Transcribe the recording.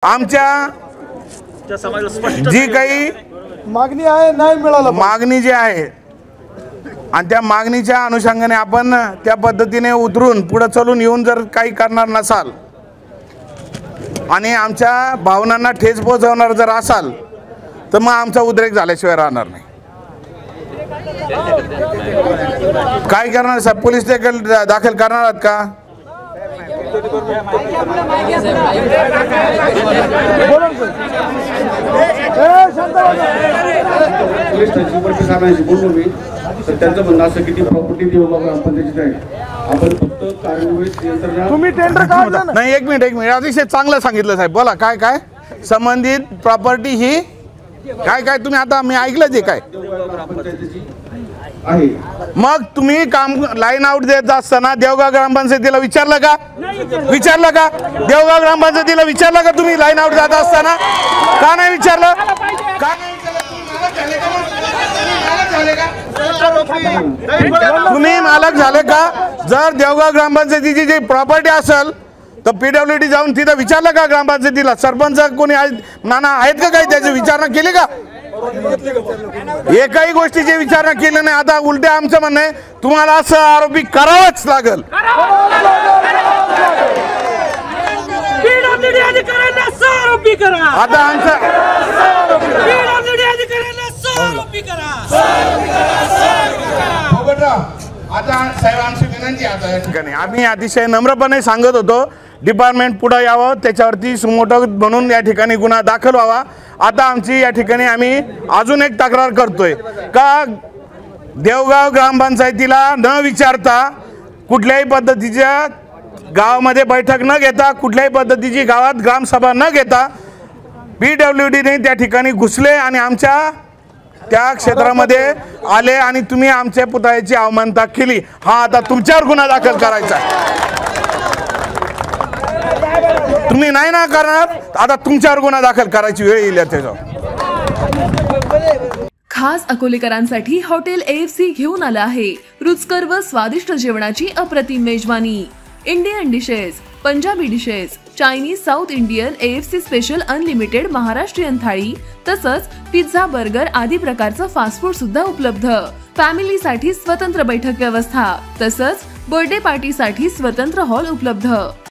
आमच्या जी काही मागणी आहे नाही मिळालं मागणी जी आहे आणि त्या मागणीच्या अनुषंगाने आपण त्या पद्धतीने उतरून पुढे चालून येऊन जर काही करणार नसाल आणि आमच्या भावनांना ठेच पोहोचवणार जर असाल तर मग आमचा उद्रेक झाल्याशिवाय राहणार नाही। काय करणार साहेब, पोलीस दाखल करणार आहात का? त्यांचं म्हणणं असं की ती प्रॉपर्टी देवगाव ग्रामपंचायतीची आहे, आपण फक्त कार्यान्वित यंत्रणा तुम्ही टेंडर काढलं ना? नाही, एक मिनिट अतिशय चांगलं सांगितलं साहेब, बोला काय काय संबंधित प्रॉपर्टी ही काय काय तुम्ही आता मी ऐकलं जे काय ग्रामपंचायतीची आहे। मग तुम्ही काम लाईन आउट देत असताना देवगाव ग्रामपंचायतीला विचारलं का? देवगाव ग्रामपंचायतीला विचारलं का तुम्ही लाईन आउट जात असताना? का नाही विचारलं? का नाही तुम्ही मालक झाले का? जर देवगाव ग्रामपंचायतीची जी प्रॉपर्टी असेल तर पीडब्ल्यूडी जाऊन तिथं विचारलं का? ग्रामपंचायतीला सरपंच कोणी नाना आहेत का? काही त्याची विचारणा केली का? एकाही गोष्टीची विचारणा केली नाही। आता उलटे आमचं म्हणणं आहे तुम्हाला असं आरोपी करावंच लागेल। आता आमचं आता साहेब आमची विनंती आता या ठिकाणी आम्ही अतिशय नम्रपणे सांगत होतो डिपार्टमेंट पुढे यावं, त्याच्यावरती सुमोटो म्हणून या ठिकाणी गुन्हा दाखल व्हावा। आता आमची या ठिकाणी आम्ही अजून एक तक्रार करतोय का देवगाव ग्रामपंचायतीला न विचारता कुठल्याही पद्धतीच्या गावामध्ये बैठक न घेता कुठल्याही पद्धतीची गावात ग्रामसभा न घेता पीडब्ल्यूडीने त्या ठिकाणी घुसले आणि आमच्या त्या क्षेत्रामध्ये आले आणि तुम्ही आमच्या पुतळ्याची अवमानता केली। हा आता तुमच्यावर गुन्हा दाखल करायचा आहे। तुम्ही नाही ना करणार, आता तुमच्यावर गुन्हा दाखल करायची वेळ येईल त्याच्यावर। खास अकोलेकरांसाठी हॉटेल AFC घेऊन आला आहे रुचकर व स्वादिष्ट जेवणाची अप्रतिम मेजवानी। Indian dishes, Punjabi dishes, Chinese, south Indian, AFC special unlimited Maharashtrian थाळी तसंच पिझ्झा, बर्गर आदी प्रकारचं फास्ट फूड सुद्धा उपलब्ध। फॅमिलीसाठी स्वतंत्र बैठक व्यवस्था तसंच बर्थडे पार्टीसाठी स्वतंत्र हॉल उपलब्ध।